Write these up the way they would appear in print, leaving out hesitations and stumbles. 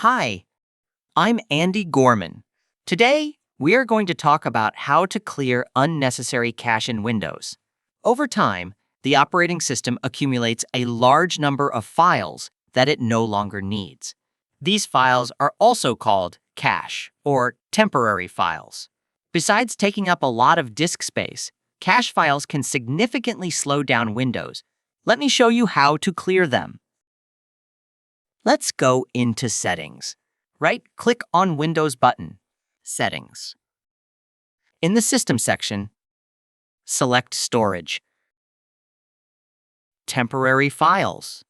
Hi, I'm Andy Gorman. Today, we are going to talk about how to clear unnecessary cache in Windows. Over time, the operating system accumulates a large number of files that it no longer needs. These files are also called cache, or temporary files. Besides taking up a lot of disk space, cache files can significantly slow down Windows. Let me show you how to clear them. Let's go into Settings. Right-click on Windows button, Settings. In the System section, select Storage, Temporary Files.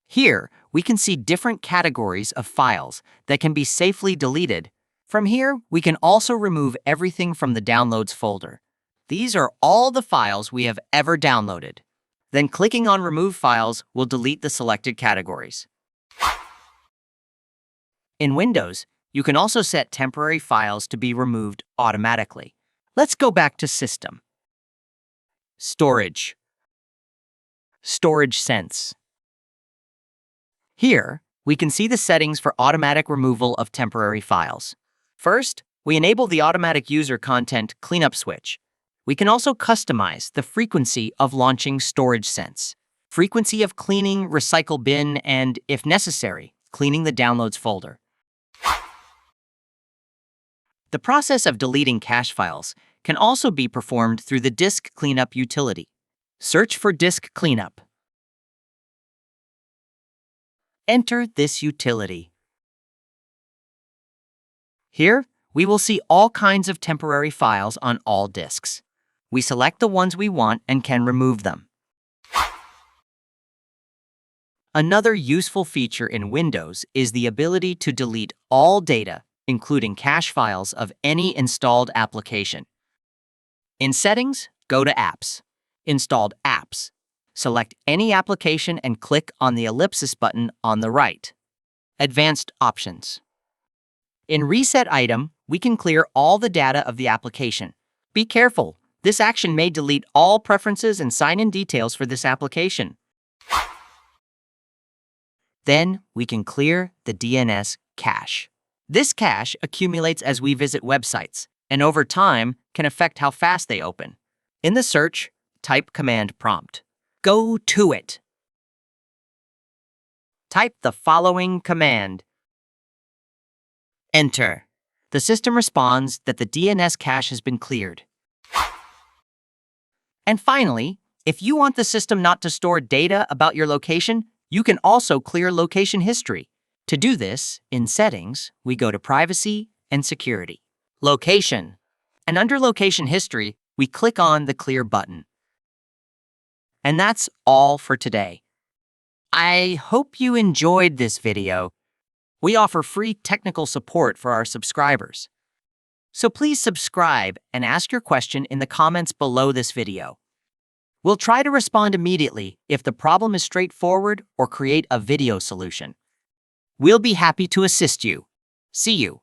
Here, we can see different categories of files that can be safely deleted. From here, we can also remove everything from the Downloads folder. These are all the files we have ever downloaded. Then clicking on Remove Files will delete the selected categories. In Windows, you can also set temporary files to be removed automatically. Let's go back to System. Storage. Storage Sense. Here, we can see the settings for automatic removal of temporary files. First, we enable the automatic user content cleanup switch. We can also customize the frequency of launching Storage Sense, frequency of cleaning Recycle Bin, and, if necessary, cleaning the Downloads folder. The process of deleting cache files can also be performed through the Disk Cleanup utility. Search for Disk Cleanup. Enter this utility. Here, we will see all kinds of temporary files on all disks. We select the ones we want and can remove them. Another useful feature in Windows is the ability to delete all data, including cache files of any installed application. In Settings, go to Apps. Installed Apps. Select any application and click on the ellipsis button on the right. Advanced Options. In Reset Item, we can clear all the data of the application. Be careful. This action may delete all preferences and sign-in details for this application. Then we can clear the DNS cache. This cache accumulates as we visit websites, and over time can affect how fast they open. In the search, type command prompt. Go to it. Type the following command. Enter. The system responds that the DNS cache has been cleared. And finally, if you want the system not to store data about your location, you can also clear location history. To do this, in Settings, we go to Privacy and Security. Location. And under Location History, we click on the Clear button. And that's all for today. I hope you enjoyed this video. We offer free technical support for our subscribers. So please subscribe and ask your question in the comments below this video. We'll try to respond immediately if the problem is straightforward or create a video solution. We'll be happy to assist you. See you.